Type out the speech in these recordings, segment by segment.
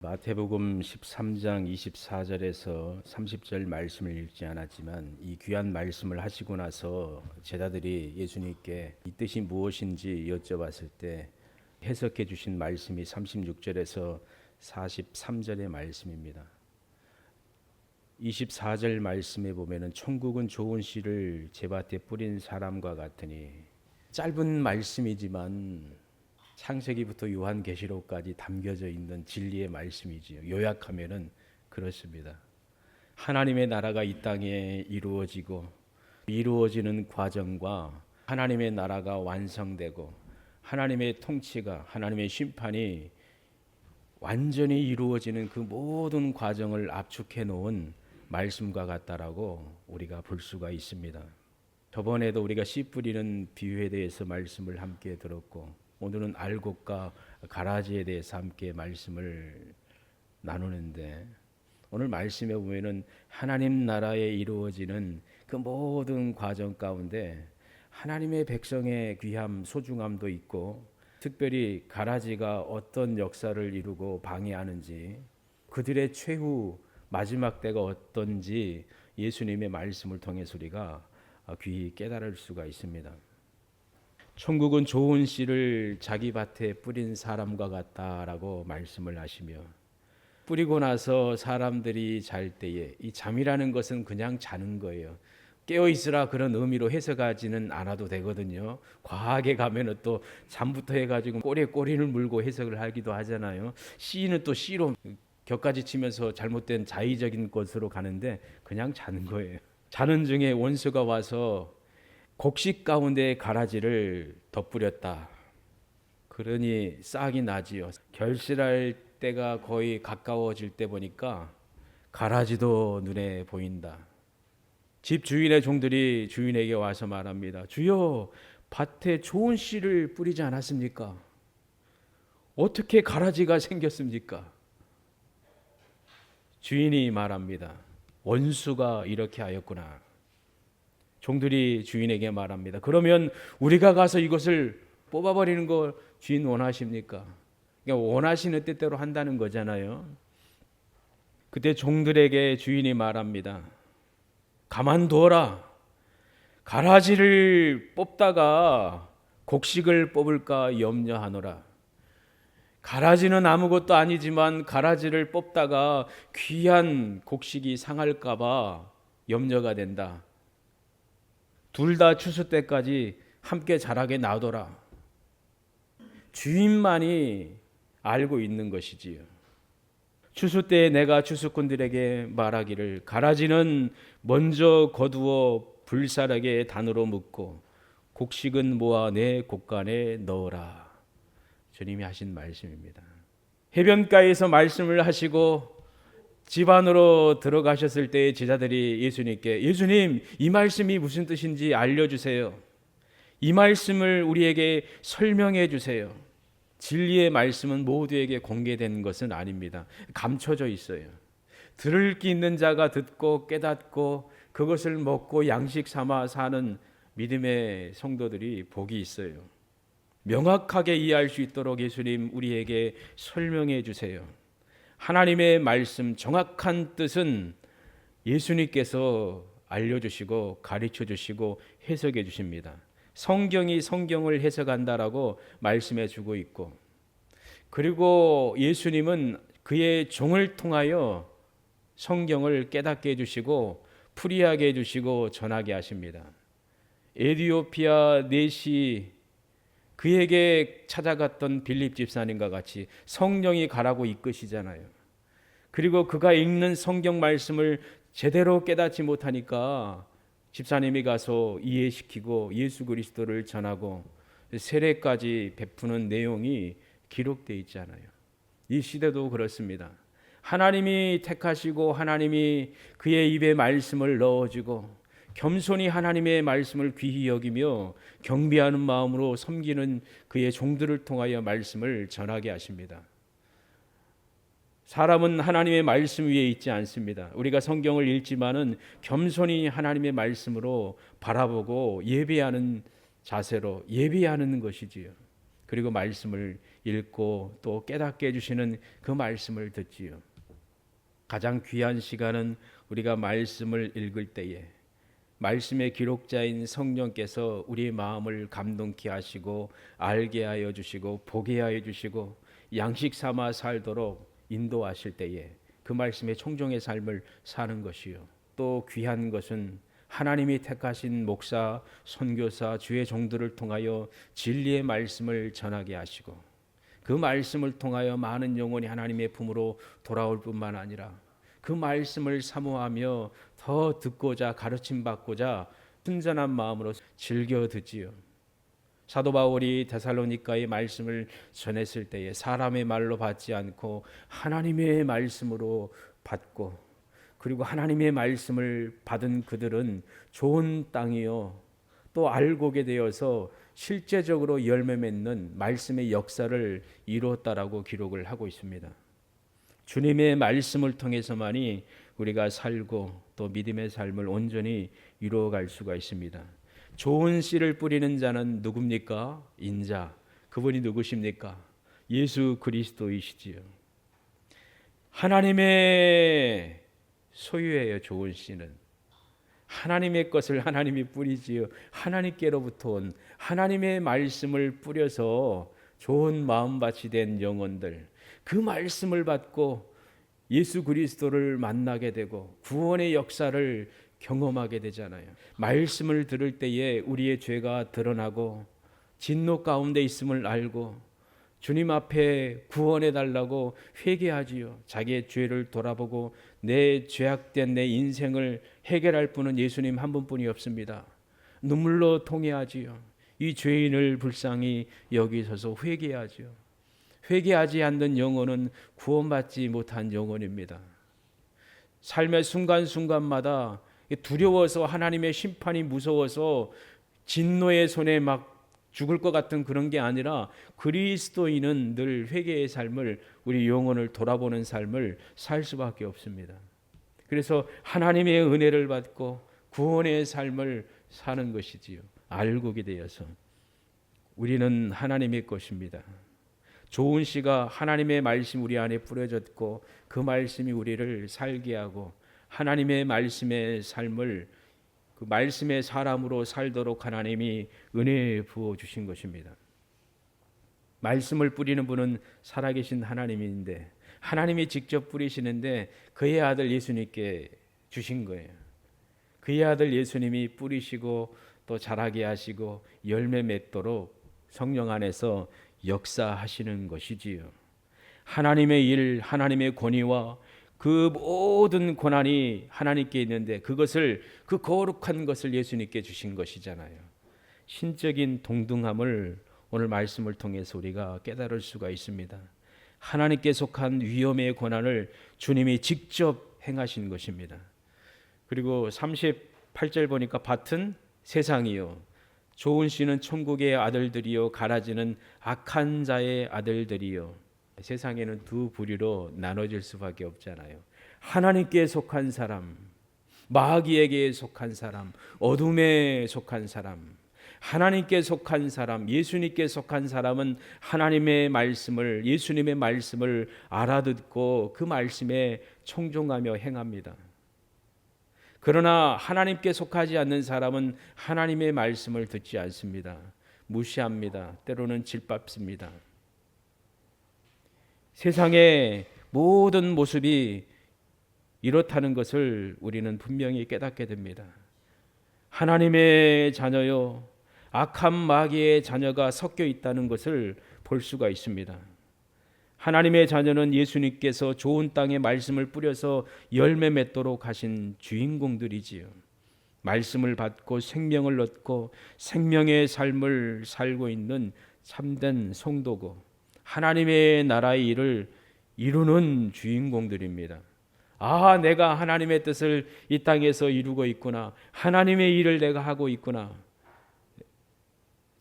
마태복음 13장 24절에서 30절 말씀을 읽지 않았지만 이 귀한 말씀을 하시고 나서 제자들이 예수님께 이 뜻이 무엇인지 여쭤봤을 때 해석해 주신 말씀이 36절에서 43절의 말씀입니다. 24절 말씀에 보면은 천국은 좋은 씨를 제밭에 뿌린 사람과 같으니, 짧은 말씀이지만 창세기부터 요한계시록까지 담겨져 있는 진리의 말씀이지요. 요약하면은 그렇습니다. 하나님의 나라가 이 땅에 이루어지는 과정과 하나님의 나라가 완성되고 하나님의 통치가, 하나님의 심판이 완전히 이루어지는 그 모든 과정을 압축해 놓은 말씀과 같다라고 우리가 볼 수가 있습니다. 저번에도 우리가 씨 뿌리는 비유에 대해서 말씀을 함께 들었고, 오늘은 알곡과 가라지에 대해서 함께 말씀을 나누는데, 오늘 말씀에 보면은 하나님 나라에 이루어지는 그 모든 과정 가운데 하나님의 백성의 귀함, 소중함도 있고, 특별히 가라지가 어떤 역사를 이루고 방해하는지, 그들의 최후 마지막 때가 어떤지 예수님의 말씀을 통해서 우리가 귀히 깨달을 수가 있습니다. 천국은 좋은 씨를 자기 밭에 뿌린 사람과 같다라고 말씀을 하시며, 뿌리고 나서 사람들이 잘 때에, 이 잠이라는 것은 그냥 자는 거예요. 깨어있으라 그런 의미로 해석하지는 않아도 되거든요. 과하게 가면은 또 잠부터 해가지고 꼬리에 꼬리를 물고 해석을 하기도 하잖아요. 씨는 또 씨로 격까지 치면서 잘못된 자의적인 것으로 가는데 그냥 자는 거예요. 자는 중에 원수가 와서 곡식 가운데 가라지를 덧뿌렸다. 그러니 싹이 나지요. 결실할 때가 거의 가까워질 때 보니까 가라지도 눈에 보인다. 집 주인의 종들이 주인에게 와서 말합니다. 주여, 밭에 좋은 씨를 뿌리지 않았습니까? 어떻게 가라지가 생겼습니까? 주인이 말합니다. 원수가 이렇게 하였구나. 종들이 주인에게 말합니다. 그러면 우리가 가서 이것을 뽑아버리는 거 주인 원하십니까? 그러니까 원하시는 뜻대로 한다는 거잖아요. 그때 종들에게 주인이 말합니다. 가만두어라. 가라지를 뽑다가 곡식을 뽑을까 염려하노라. 가라지는 아무것도 아니지만 가라지를 뽑다가 귀한 곡식이 상할까 봐 염려가 된다. 둘 다 추수 때까지 함께 자라게 놔둬라. 주인만이 알고 있는 것이지요. 추수 때에 내가 추수꾼들에게 말하기를, 가라지는 먼저 거두어 불사르게 단으로 묶고 곡식은 모아 내 곡간에 넣어라. 주님이 하신 말씀입니다. 해변가에서 말씀을 하시고 집 안으로 들어가셨을 때 제자들이 예수님께, 예수님, 이 말씀이 무슨 뜻인지 알려주세요. 이 말씀을 우리에게 설명해 주세요. 진리의 말씀은 모두에게 공개된 것은 아닙니다. 감춰져 있어요. 들을 귀 있는 자가 듣고 깨닫고 그것을 먹고 양식 삼아 사는 믿음의 성도들이 복이 있어요. 명확하게 이해할 수 있도록 예수님 우리에게 설명해 주세요. 하나님의 말씀 정확한 뜻은 예수님께서 알려주시고 가르쳐주시고 해석해 주십니다. 성경이 성경을 해석한다라고 말씀해 주고 있고, 그리고 예수님은 그의 종을 통하여 성경을 깨닫게 해주시고 풀이하게 해주시고 전하게 하십니다. 에티오피아 내시 그에게 찾아갔던 빌립 집사님과 같이 성령이 가라고 이끄시잖아요. 그리고 그가 읽는 성경 말씀을 제대로 깨닫지 못하니까 집사님이 가서 이해시키고 예수 그리스도를 전하고 세례까지 베푸는 내용이 기록되어 있잖아요. 이 시대도 그렇습니다. 하나님이 택하시고 하나님이 그의 입에 말씀을 넣어주고 겸손히 하나님의 말씀을 귀히 여기며 경배하는 마음으로 섬기는 그의 종들을 통하여 말씀을 전하게 하십니다. 사람은 하나님의 말씀 위에 있지 않습니다. 우리가 성경을 읽지만은 겸손히 하나님의 말씀으로 바라보고 예배하는 자세로 예배하는 것이지요. 그리고 말씀을 읽고 또 깨닫게 해주시는 그 말씀을 듣지요. 가장 귀한 시간은 우리가 말씀을 읽을 때에 말씀의 기록자인 성령께서 우리의 마음을 감동케 하시고 알게 하여 주시고 보게 하여 주시고 양식 삼아 살도록 인도하실 때에 그 말씀의 청종의 삶을 사는 것이요. 또 귀한 것은 하나님이 택하신 목사, 선교사, 주의 종들을 통하여 진리의 말씀을 전하게 하시고 그 말씀을 통하여 많은 영혼이 하나님의 품으로 돌아올 뿐만 아니라 그 말씀을 사모하며 더 듣고자 가르침 받고자 순전한 마음으로 즐겨 듣지요. 사도 바울이 데살로니가의 말씀을 전했을 때에 사람의 말로 받지 않고 하나님의 말씀으로 받고 그리고 하나님의 말씀을 받은 그들은 좋은 땅이요 또 알고게 되어서 실제적으로 열매 맺는 말씀의 역사를 이루었다라고 기록을 하고 있습니다. 주님의 말씀을 통해서만이 우리가 살고 또 믿음의 삶을 온전히 이루어갈 수가 있습니다. 좋은 씨를 뿌리는 자는 누굽니까? 인자. 그분이 누구십니까? 예수 그리스도이시지요. 하나님의 소유예요. 좋은 씨는 하나님의 것을 하나님이 뿌리지요. 하나님께로부터 온 하나님의 말씀을 뿌려서 좋은 마음밭이 된 영혼들, 그 말씀을 받고 예수 그리스도를 만나게 되고 구원의 역사를 경험하게 되잖아요. 말씀을 들을 때에 우리의 죄가 드러나고 진노 가운데 있음을 알고 주님 앞에 구원해 달라고 회개하지요. 자기의 죄를 돌아보고 내 죄악된 내 인생을 해결할 분은 예수님 한 분뿐이 없습니다. 눈물로 통회하지요. 이 죄인을 불쌍히 여기셔서 회개하지요. 회개하지 않는 영혼은 구원받지 못한 영혼입니다. 삶의 순간순간마다 두려워서 하나님의 심판이 무서워서 진노의 손에 막 죽을 것 같은 그런 게 아니라 그리스도인은 늘 회개의 삶을 우리 영혼을 돌아보는 삶을 살 수밖에 없습니다. 그래서 하나님의 은혜를 받고 구원의 삶을 사는 것이지요. 알고게 되어서 우리는 하나님의 것입니다. 좋은 씨가 하나님의 말씀 우리 안에 뿌려졌고 그 말씀이 우리를 살게 하고 하나님의 말씀의 삶을 그 말씀의 사람으로 살도록 하나님이 은혜 부어 주신 것입니다. 말씀을 뿌리는 분은 살아계신 하나님인데 하나님이 직접 뿌리시는데 그의 아들 예수님께 주신 거예요. 그의 아들 예수님이 뿌리시고 또 자라게 하시고 열매 맺도록 성령 안에서 역사하시는 것이지요. 하나님의 일, 하나님의 권위와 그 모든 고난이 하나님께 있는데 그것을 그 거룩한 것을 예수님께 주신 것이잖아요. 신적인 동등함을 오늘 말씀을 통해서 우리가 깨달을 수가 있습니다. 하나님께 속한 위엄의 고난을 주님이 직접 행하신 것입니다. 그리고 38절 보니까 밭은 세상이요 좋은 씨는 천국의 아들들이요 가라지는 악한 자의 아들들이요. 세상에는 두 부류로 나눠질 수밖에 없잖아요. 하나님께 속한 사람, 마귀에게 속한 사람, 어둠에 속한 사람. 하나님께 속한 사람, 예수님께 속한 사람은 하나님의 말씀을, 예수님의 말씀을 알아듣고 그 말씀에 청종하며 행합니다. 그러나 하나님께 속하지 않는 사람은 하나님의 말씀을 듣지 않습니다. 무시합니다. 때로는 질밥습니다. 세상의 모든 모습이 이렇다는 것을 우리는 분명히 깨닫게 됩니다. 하나님의 자녀요, 악한 마귀의 자녀가 섞여 있다는 것을 볼 수가 있습니다. 하나님의 자녀는 예수님께서 좋은 땅에 말씀을 뿌려서 열매 맺도록 하신 주인공들이지요. 말씀을 받고 생명을 얻고 생명의 삶을 살고 있는 참된 성도고 하나님의 나라의 일을 이루는 주인공들입니다. 아, 내가 하나님의 뜻을 이 땅에서 이루고 있구나. 하나님의 일을 내가 하고 있구나.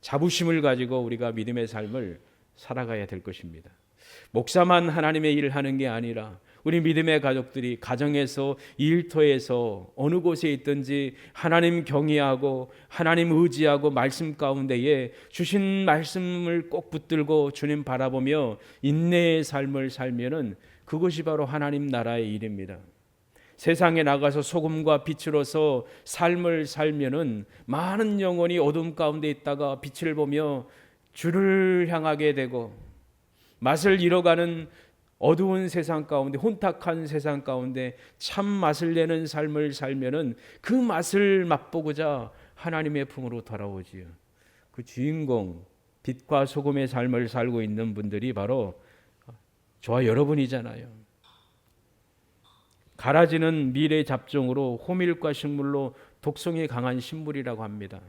자부심을 가지고 우리가 믿음의 삶을 살아가야 될 것입니다. 목사만 하나님의 일을 하는 게 아니라 우리 믿음의 가족들이 가정에서, 일터에서, 어느 곳에 있든지 하나님 경외하고 하나님 의지하고 말씀 가운데에 주신 말씀을 꼭 붙들고 주님 바라보며 인내의 삶을 살면은 그것이 바로 하나님 나라의 일입니다. 세상에 나가서 소금과 빛으로서 삶을 살면은 많은 영혼이 어둠 가운데 있다가 빛을 보며 주를 향하게 되고, 맛을 잃어가는 어두운 세상 가운데, 혼탁한 세상 가운데 참 맛을 내는 삶을 살면은 그 맛을 맛보고자 하나님의 품으로 돌아오지요. 그 주인공, 빛과 소금의 삶을 살고 있는 분들이 바로 저와 여러분이잖아요. 가라지는 밀의 잡종으로 호밀과 식물로 독성이 강한 식물이라고 합니다.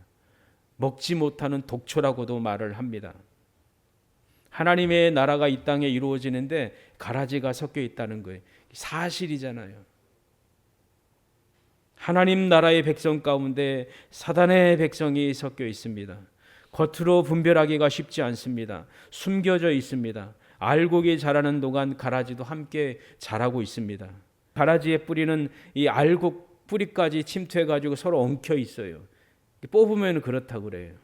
먹지 못하는 독초라고도 말을 합니다. 하나님의 나라가 이 땅에 이루어지는데 가라지가 섞여 있다는 거예요. 사실이잖아요. 하나님 나라의 백성 가운데 사단의 백성이 섞여 있습니다. 겉으로 분별하기가 쉽지 않습니다. 숨겨져 있습니다. 알곡이 자라는 동안 가라지도 함께 자라고 있습니다. 가라지의 뿌리는 이 알곡 뿌리까지 침투해가지고 서로 엉켜 있어요. 뽑으면 그렇다고 그래요.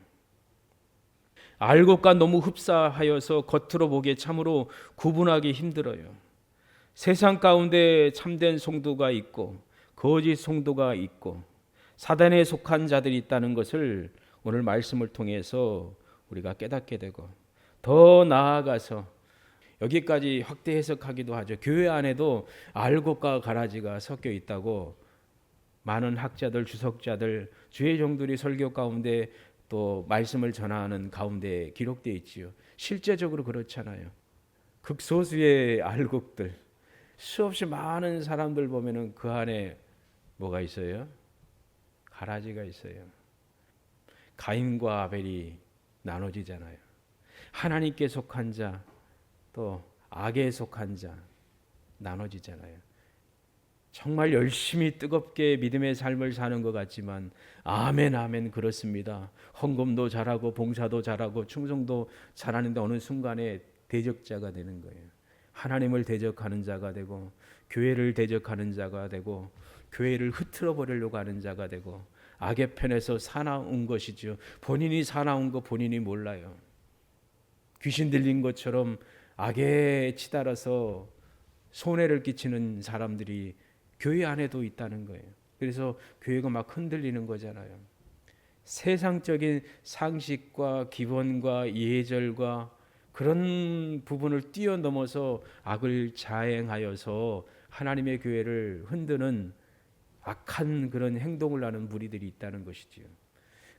알곡과 너무 흡사하여서 겉으로 보기에 참으로 구분하기 힘들어요. 세상 가운데 참된 성도가 있고 거짓 성도가 있고 사단에 속한 자들이 있다는 것을 오늘 말씀을 통해서 우리가 깨닫게 되고, 더 나아가서 여기까지 확대 해석하기도 하죠. 교회 안에도 알곡과 가라지가 섞여 있다고 많은 학자들, 주석자들, 주의 종들이 설교 가운데 또 말씀을 전하는 가운데 기록되어 있지요. 실제적으로 그렇잖아요. 극소수의 알곡들, 수없이 많은 사람들 보면은 그 안에 뭐가 있어요? 가라지가 있어요. 가인과 아벨이 나눠지잖아요. 하나님께 속한 자, 또 악에 속한 자 나눠지잖아요. 정말 열심히 뜨겁게 믿음의 삶을 사는 것 같지만 아멘 아멘 그렇습니다. 헌금도 잘하고 봉사도 잘하고 충성도 잘하는데 어느 순간에 대적자가 되는 거예요. 하나님을 대적하는 자가 되고 교회를 대적하는 자가 되고 교회를 흐트러 버리려고 하는 자가 되고 악의 편에서 사나운 것이죠. 본인이 사나운 거 본인이 몰라요. 귀신 들린 것처럼 악에 치달아서 손해를 끼치는 사람들이 교회 안에도 있다는 거예요. 그래서 교회가 막 흔들리는 거잖아요. 세상적인 상식과 기본과 예절과 그런 부분을 뛰어넘어서 악을 자행하여서 하나님의 교회를 흔드는 악한 그런 행동을 하는 무리들이 있다는 것이지요.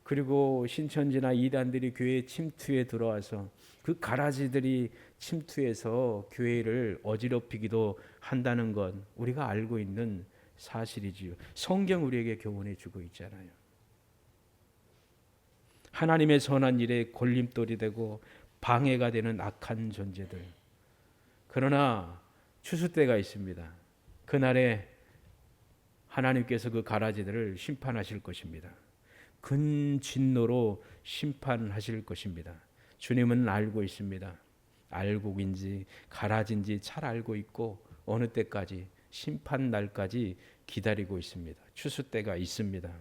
그리고 신천지나 이단들이 교회에 침투해 들어와서 그 가라지들이 침투해서 교회를 어지럽히기도 한다는 것, 우리가 알고 있는 사실이지요. 성경 우리에게 교훈해 주고 있잖아요. 하나님의 선한 일에 걸림돌이 되고 방해가 되는 악한 존재들. 그러나 추수 때가 있습니다. 그날에 하나님께서 그 가라지들을 심판하실 것입니다. 근진노로 심판하실 것입니다. 주님은 알고 있습니다. 알곡인지 가라지인지 잘 알고 있고 어느 때까지, 심판 날까지 기다리고 있습니다. 추수 때가 있습니다.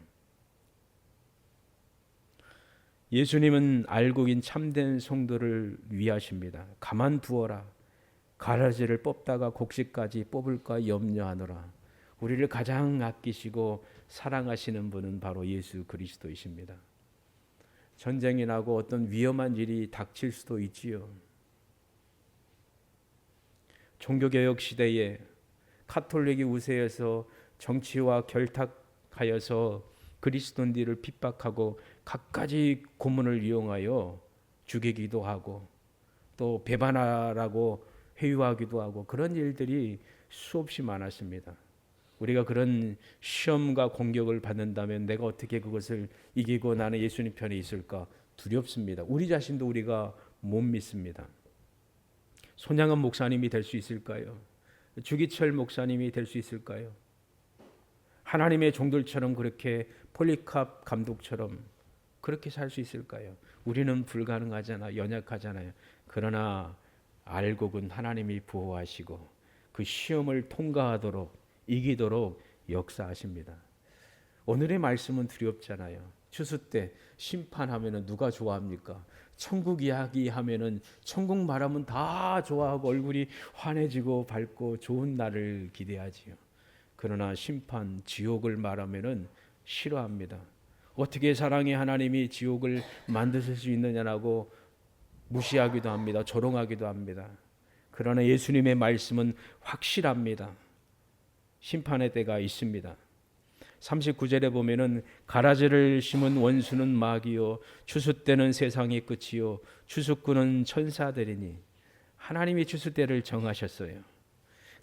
예수님은 알곡인 참된 성도를 위하십니다. 가만두어라. 가라지를 뽑다가 곡식까지 뽑을까 염려하노라. 우리를 가장 아끼시고 사랑하시는 분은 바로 예수 그리스도이십니다. 전쟁이 나고 어떤 위험한 일이 닥칠 수도 있지요. 종교개혁 시대에 카톨릭이 우세해서 정치와 결탁하여서 그리스도인들을 핍박하고 갖가지 고문을 이용하여 죽이기도 하고 또 배반하라고 회유하기도 하고 그런 일들이 수없이 많았습니다. 우리가 그런 시험과 공격을 받는다면 내가 어떻게 그것을 이기고 나는 예수님 편에 있을까 두렵습니다. 우리 자신도 우리가 못 믿습니다. 손양은 목사님이 될 수 있을까요? 주기철 목사님이 될 수 있을까요? 하나님의 종들처럼 그렇게 폴리캅 감독처럼 그렇게 살 수 있을까요? 우리는 불가능하잖아요. 연약하잖아요. 그러나 알곡은 하나님이 보호하시고 그 시험을 통과하도록 이기도록 역사하십니다. 오늘의 말씀은 두렵잖아요. 추수 때 심판하면은 누가 좋아합니까? 천국 이야기하면은 천국 말하면 다 좋아하고 얼굴이 환해지고 밝고 좋은 날을 기대하지요. 그러나 심판, 지옥을 말하면은 싫어합니다. 어떻게 사랑의 하나님이 지옥을 만드실 수 있느냐라고 무시하기도 합니다. 조롱하기도 합니다. 그러나 예수님의 말씀은 확실합니다. 심판의 때가 있습니다. 39절에 보면은 가라지를 심은 원수는 마귀요 추수 때는 세상의 끝이요 추수꾼은 천사들이니, 하나님이 추수 때를 정하셨어요.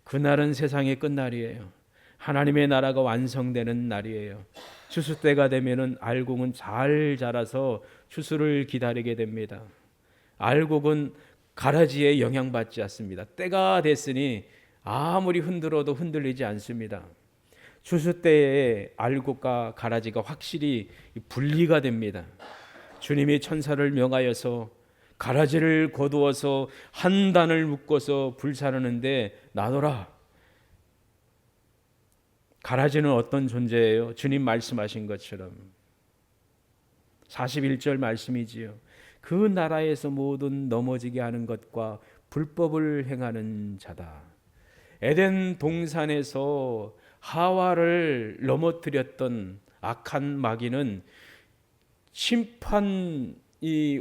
그날은 세상의 끝날이에요. 하나님의 나라가 완성되는 날이에요. 추수 때가 되면은 알곡은 잘 자라서 추수를 기다리게 됩니다. 알곡은 가라지에 영향받지 않습니다. 때가 됐으니 아무리 흔들어도 흔들리지 않습니다. 추수 때에 알곡과 가라지가 확실히 분리가 됩니다. 주님이 천사를 명하여서 가라지를 거두어서 한 단을 묶어서 불사르는데 놔둬라. 가라지는 어떤 존재예요? 주님 말씀하신 것처럼 41절 말씀이지요. 그 나라에서 모든 넘어지게 하는 것과 불법을 행하는 자다. 에덴 동산에서 하와를 넘어뜨렸던 악한 마귀는 심판이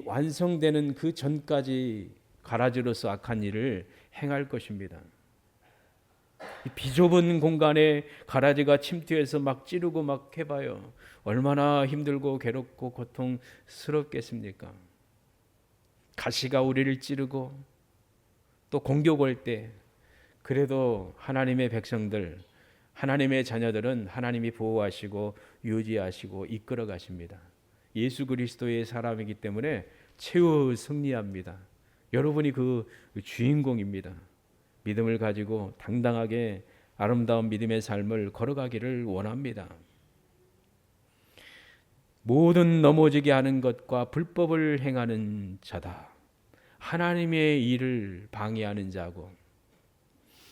완성되는 그 전까지 가라지로서 악한 일을 행할 것입니다. 이 비좁은 공간에 가라지가 침투해서 막 찌르고 막 해봐요. 얼마나 힘들고 괴롭고 고통스럽겠습니까? 가시가 우리를 찌르고 또 공격 올 때, 그래도 하나님의 백성들, 하나님의 자녀들은 하나님이 보호하시고 유지하시고 이끌어 가십니다. 예수 그리스도의 사람이기 때문에 최후 승리합니다. 여러분이 그 주인공입니다. 믿음을 가지고 당당하게 아름다운 믿음의 삶을 걸어가기를 원합니다. 모든 넘어지게 하는 것과 불법을 행하는 자다. 하나님의 일을 방해하는 자고,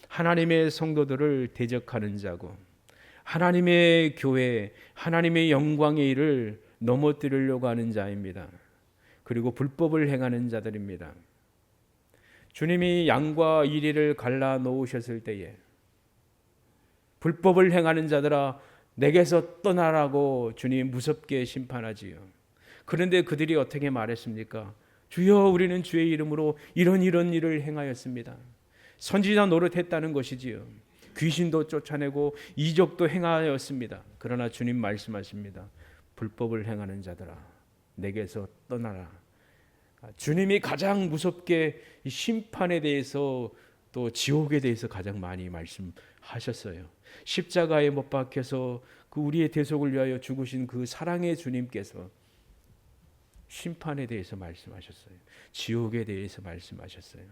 하나님의 성도들을 대적하는 자고, 하나님의 교회, 하나님의 영광의 일을 넘어뜨리려고 하는 자입니다. 그리고 불법을 행하는 자들입니다. 주님이 양과 이리를 갈라 놓으셨을 때에 불법을 행하는 자들아 내게서 떠나라고 주님 무섭게 심판하지요. 그런데 그들이 어떻게 말했습니까? 주여, 우리는 주의 이름으로 이런 일을 행하였습니다. 선지자 노릇했다는 것이지요. 귀신도 쫓아내고 이적도 행하였습니다. 그러나 주님 말씀하십니다. 불법을 행하는 자들아 내게서 떠나라. 주님이 가장 무섭게 심판에 대해서 또 지옥에 대해서 가장 많이 말씀하셨어요. 십자가에 못 박혀서 그 우리의 대속을 위하여 죽으신 그 사랑의 주님께서 심판에 대해서 말씀하셨어요. 지옥에 대해서 말씀하셨어요.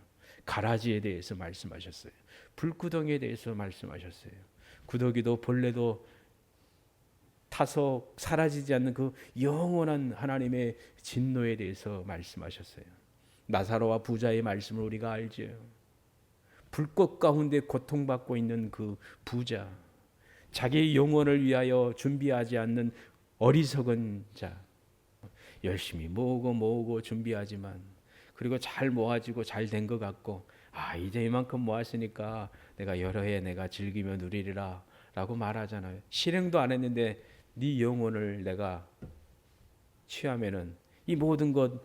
가라지에 대해서 말씀하셨어요. 불구덩이에 대해서 말씀하셨어요. 구더기도 벌레도 타서 사라지지 않는 그 영원한 하나님의 진노에 대해서 말씀하셨어요. 나사로와 부자의 말씀을 우리가 알지요. 불꽃 가운데 고통받고 있는 그 부자, 자기의 영혼을 위하여 준비하지 않는 어리석은 자, 열심히 모으고 준비하지만, 그리고 잘 모아지고 잘 된 것 같고, 이제 이만큼 모았으니까 내가 여러 해 내가 즐기며 누리리라 라고 말하잖아요. 실행도 안 했는데 네 영혼을 내가 취하면은 이 모든 것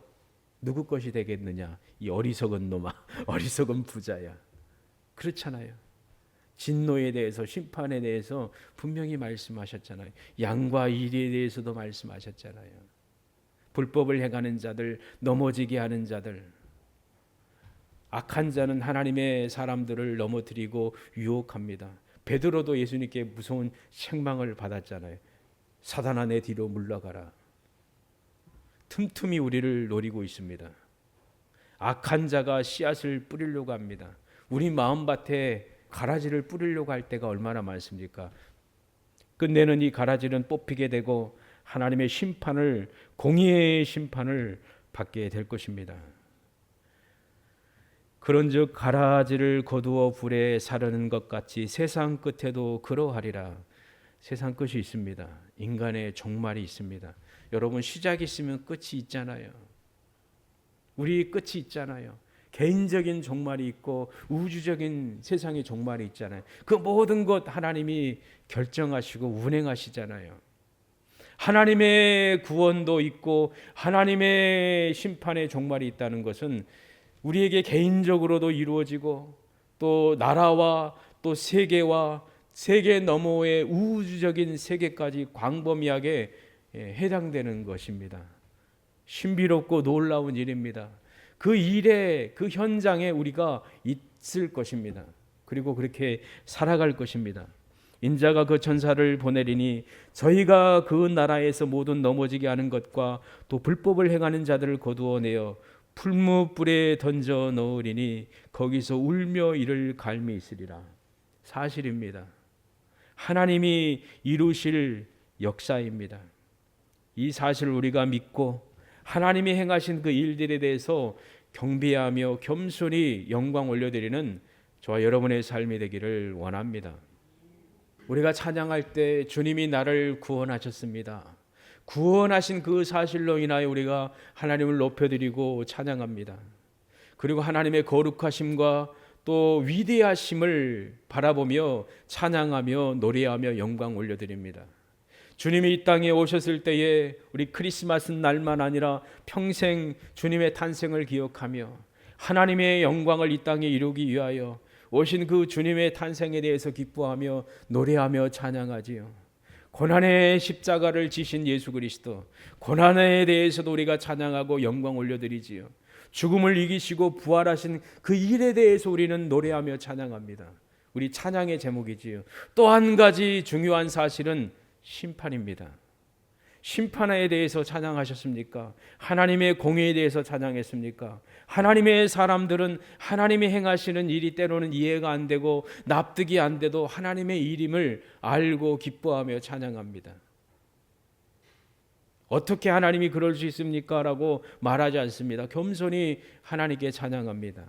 누구 것이 되겠느냐? 이 어리석은 놈아, 어리석은 부자야. 그렇잖아요. 진노에 대해서, 심판에 대해서 분명히 말씀하셨잖아요. 양과 이리에 대해서도 말씀하셨잖아요. 불법을 행하는 자들, 넘어지게 하는 자들, 악한 자는 하나님의 사람들을 넘어뜨리고 유혹합니다. 베드로도 예수님께 무서운 책망을 받았잖아요. 사단아 내 뒤로 물러가라. 틈틈이 우리를 노리고 있습니다. 악한 자가 씨앗을 뿌리려고 합니다. 우리 마음밭에 가라지를 뿌리려고 할 때가 얼마나 많습니까? 끝내는 이 가라지는 뽑히게 되고 하나님의 심판을, 공의의 심판을 받게 될 것입니다. 그런즉 가라지를 거두어 불에 사르는 것 같이 세상 끝에도 그러하리라. 세상 끝이 있습니다. 인간의 종말이 있습니다. 여러분, 시작이 있으면 끝이 있잖아요. 우리 끝이 있잖아요. 개인적인 종말이 있고 우주적인 세상의 종말이 있잖아요. 그 모든 것 하나님이 결정하시고 운행하시잖아요. 하나님의 구원도 있고 하나님의 심판의 종말이 있다는 것은 우리에게 개인적으로도 이루어지고 또 나라와 또 세계와 세계 너머의 우주적인 세계까지 광범위하게 해당되는 것입니다. 신비롭고 놀라운 일입니다. 그 일에, 그 현장에 우리가 있을 것입니다. 그리고 그렇게 살아갈 것입니다. 인자가 그 천사를 보내리니 저희가 그 나라에서 모든 넘어지게 하는 것과 또 불법을 행하는 자들을 거두어내어 풀무불에 던져 넣으리니 거기서 울며 이를 갈미 있으리라. 사실입니다. 하나님이 이루실 역사입니다. 이 사실을 우리가 믿고 하나님이 행하신 그 일들에 대해서 경배하며 겸손히 영광 올려드리는 저와 여러분의 삶이 되기를 원합니다. 우리가 찬양할 때 주님이 나를 구원하셨습니다. 구원하신 그 사실로 인하여 우리가 하나님을 높여드리고 찬양합니다. 그리고 하나님의 거룩하심과 또 위대하심을 바라보며 찬양하며 노래하며 영광 올려드립니다. 주님이 이 땅에 오셨을 때에 우리 크리스마스 날만 아니라 평생 주님의 탄생을 기억하며 하나님의 영광을 이 땅에 이루기 위하여 오신 그 주님의 탄생에 대해서 기뻐하며 노래하며 찬양하지요. 고난의 십자가를 지신 예수 그리스도, 고난에 대해서도 우리가 찬양하고 영광 올려드리지요. 죽음을 이기시고 부활하신 그 일에 대해서 우리는 노래하며 찬양합니다. 우리 찬양의 제목이지요. 또 한 가지 중요한 사실은 심판입니다. 심판에 대해서 찬양하셨습니까? 하나님의 공의에 대해서 찬양했습니까? 하나님의 사람들은 하나님이 행하시는 일이 때로는 이해가 안 되고 납득이 안 돼도 하나님의 일임을 알고 기뻐하며 찬양합니다. 어떻게 하나님이 그럴 수 있습니까? 라고 말하지 않습니다. 겸손히 하나님께 찬양합니다.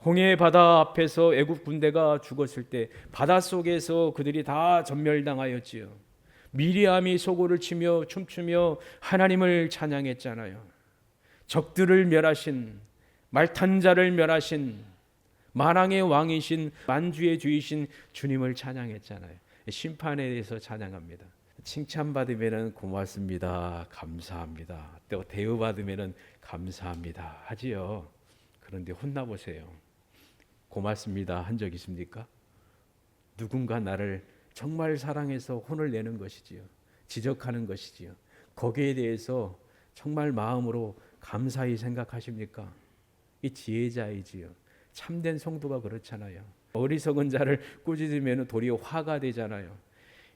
홍해 바다 앞에서 애굽 군대가 죽었을 때 바닷속에서 그들이 다 전멸당하였지요. 미리암이 소고를 치며 춤추며 하나님을 찬양했잖아요. 적들을 멸하신, 말탄 자를 멸하신, 만왕의 왕이신, 만주의 주이신 주님을 찬양했잖아요. 심판에 대해서 찬양합니다. 칭찬받으면 고맙습니다, 감사합니다, 또 대우받으면 감사합니다 하지요. 그런데 혼나보세요. 고맙습니다 한 적 있습니까? 누군가 나를 정말 사랑해서 혼을 내는 것이지요. 지적하는 것이지요. 거기에 대해서 정말 마음으로 감사히 생각하십니까? 이 지혜자이지요. 참된 성도가 그렇잖아요. 어리석은 자를 꾸짖으면 도리어 화가 되잖아요.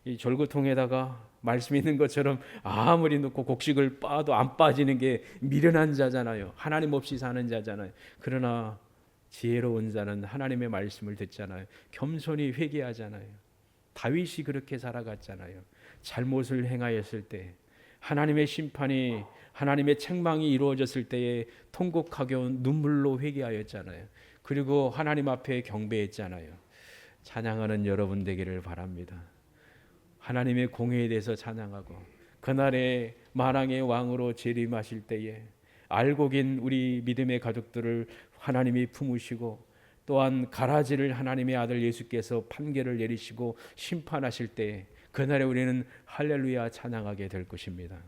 이 절구통에다가 말씀 있는 것처럼 아무리 넣고 곡식을 빠도 안 빠지는 게 미련한 자잖아요. 하나님 없이 사는 자잖아요. 그러나 지혜로운 자는 하나님의 말씀을 듣잖아요. 겸손히 회개하잖아요. 다윗이 그렇게 살아갔잖아요. 잘못을 행하였을 때 하나님의 심판이, 하나님의 책망이 이루어졌을 때에 통곡하고 눈물로 회개하였잖아요. 그리고 하나님 앞에 경배했잖아요. 찬양하는 여러분 되기를 바랍니다. 하나님의 공의에 대해서 찬양하고 그날에 만왕의 왕으로 재림하실 때에 알고 긴 우리 믿음의 가족들을 하나님이 품으시고 또한 가라지를 하나님의 아들 예수께서 판결을 내리시고 심판하실 때에 그날에 우리는 할렐루야 찬양하게 될 것입니다.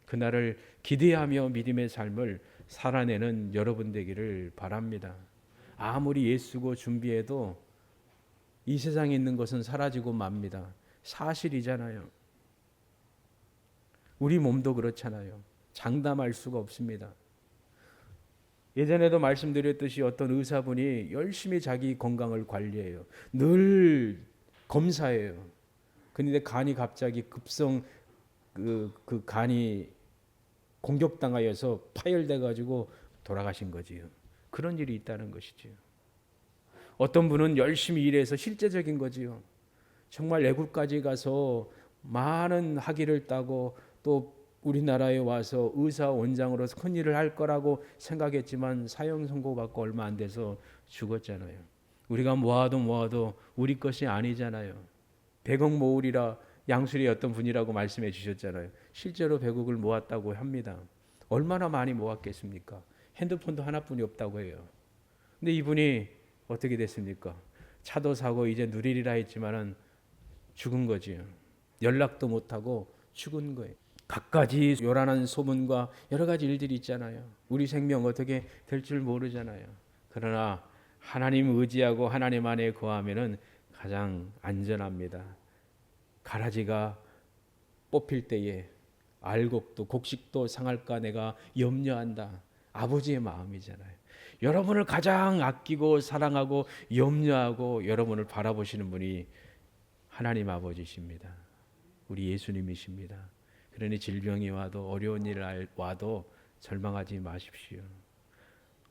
그날을 기대하며 믿음의 삶을 살아내는 여러분 되기를 바랍니다. 아무리 애쓰고 준비해도 이 세상에 있는 것은 사라지고 맙니다. 사실이잖아요. 우리 몸도 그렇잖아요. 장담할 수가 없습니다. 예전에도 말씀드렸듯이 어떤 의사분이 열심히 자기 건강을 관리해요. 늘 검사해요. 그런데 간이 갑자기 급성 그 간이 공격당하여서 파열돼 가지고 돌아가신 거지요. 그런 일이 있다는 것이지요. 어떤 분은 열심히 일해서 실제적인 거지요. 정말 애국까지 가서 많은 학위를 따고 또 우리나라에 와서 의사 원장으로서 큰 일을 할 거라고 생각했지만 사형 선고받고 얼마 안 돼서 죽었잖아요. 우리가 모아도 우리 것이 아니잖아요. 100억 모으리라 양술이 어떤 분이라고 말씀해 주셨잖아요. 실제로 100억을 모았다고 합니다. 얼마나 많이 모았겠습니까? 핸드폰도 하나뿐이 없다고 해요. 근데 이분이 어떻게 됐습니까? 차도 사고 이제 누리리라 했지만은 죽은 거지요. 연락도 못하고 죽은 거예요. 갖가지 요란한 소문과 여러 가지 일들이 있잖아요. 우리 생명 어떻게 될 줄 모르잖아요. 그러나 하나님 의지하고 하나님 안에 거하면은 가장 안전합니다. 가라지가 뽑힐 때에 알곡도 곡식도 상할까 내가 염려한다. 아버지의 마음이잖아요. 여러분을 가장 아끼고 사랑하고 염려하고 여러분을 바라보시는 분이 하나님 아버지십니다. 우리 예수님이십니다. 그러니 질병이 와도 어려운 일 와도 절망하지 마십시오.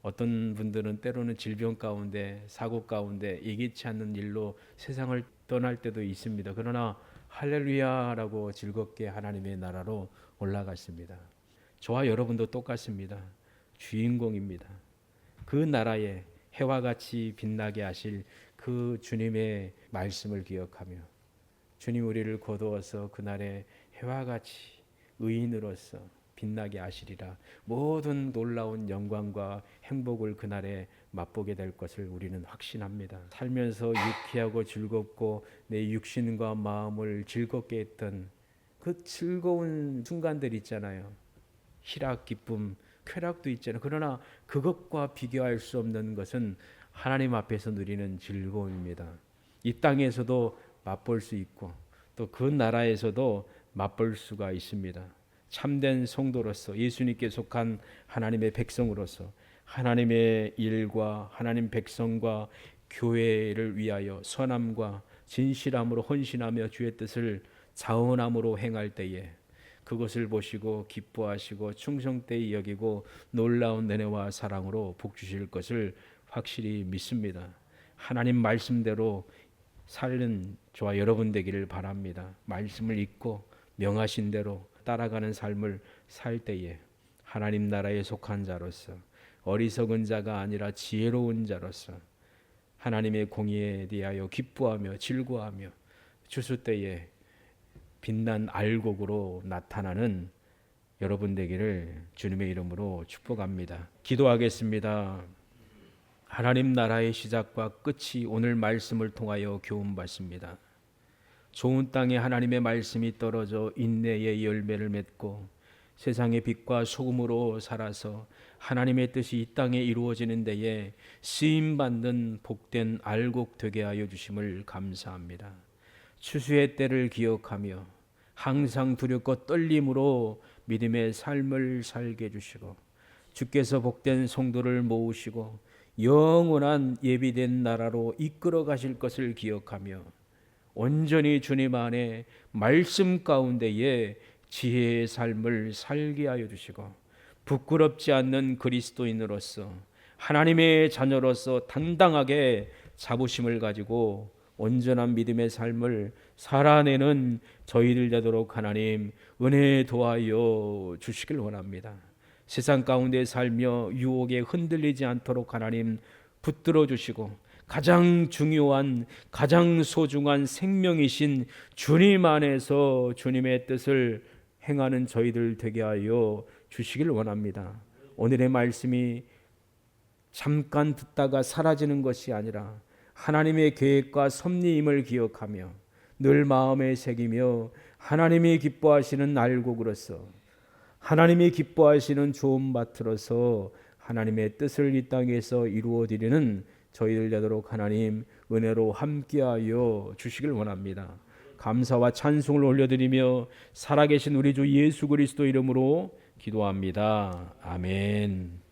어떤 분들은 때로는 질병 가운데 사고 가운데 예기치 않는 일로 세상을 떠날 때도 있습니다. 그러나 할렐루야라고 즐겁게 하나님의 나라로 올라갔습니다. 저와 여러분도 똑같습니다. 주인공입니다. 그 나라에 해와 같이 빛나게 하실 그 주님의 말씀을 기억하며 주님 우리를 거두어서 그날에 해와 같이 의인으로서 빛나게 하시리라. 모든 놀라운 영광과 행복을 그날에 맛보게 될 것을 우리는 확신합니다. 살면서 유쾌하고 즐겁고 내 육신과 마음을 즐겁게 했던 그 즐거운 순간들 있잖아요. 희락, 기쁨, 쾌락도 있잖아요. 그러나 그것과 비교할 수 없는 것은 하나님 앞에서 누리는 즐거움입니다. 이 땅에서도 맛볼 수 있고 또 그 나라에서도 맛볼 수가 있습니다. 참된 성도로서 예수님께 속한 하나님의 백성으로서 하나님의 일과 하나님 백성과 교회를 위하여 선함과 진실함으로 헌신하며 주의 뜻을 자원함으로 행할 때에 그것을 보시고 기뻐하시고 충성되이 여기고 놀라운 은혜와 사랑으로 복 주실 것을 확실히 믿습니다. 하나님 말씀대로 사는 저와 여러분 되기를 바랍니다. 말씀을 읽고 명하신 대로 따라가는 삶을 살 때에 하나님 나라에 속한 자로서 어리석은 자가 아니라 지혜로운 자로서 하나님의 공의에 대하여 기뻐하며 즐거워하며 주수 때에 빛난 알곡으로 나타나는 여러분 되기를 주님의 이름으로 축복합니다. 기도하겠습니다. 하나님 나라의 시작과 끝이 오늘 말씀을 통하여 교훈받습니다. 좋은 땅에 하나님의 말씀이 떨어져 인내의 열매를 맺고 세상의 빛과 소금으로 살아서 하나님의 뜻이 이 땅에 이루어지는 데에 쓰임받는 복된 알곡 되게 하여 주심을 감사합니다. 추수의 때를 기억하며 항상 두렵고 떨림으로 믿음의 삶을 살게 해주시고 주께서 복된 성도를 모으시고 영원한 예비된 나라로 이끌어 가실 것을 기억하며 온전히 주님 안에 말씀 가운데에 지혜의 삶을 살게 하여 주시고 부끄럽지 않는 그리스도인으로서 하나님의 자녀로서 당당하게 자부심을 가지고 온전한 믿음의 삶을 살아내는 저희들 되도록 하나님 은혜 도와여 주시길 원합니다. 세상 가운데 살며 유혹에 흔들리지 않도록 하나님 붙들어 주시고 가장 중요한 가장 소중한 생명이신 주님 안에서 주님의 뜻을 행하는 저희들 되게 하여 주시길 원합니다. 오늘의 말씀이 잠깐 듣다가 사라지는 것이 아니라 하나님의 계획과 섭리임을 기억하며 늘 마음에 새기며 하나님이 기뻐하시는 알곡으로서 하나님이 기뻐하시는 좋은 밭으로서 하나님의 뜻을 이 땅에서 이루어드리는 저희들 되도록 하나님 은혜로 함께하여 주시길 원합니다. 감사와 찬송을 올려드리며 살아계신 우리 주 예수 그리스도 이름으로 기도합니다. 아멘.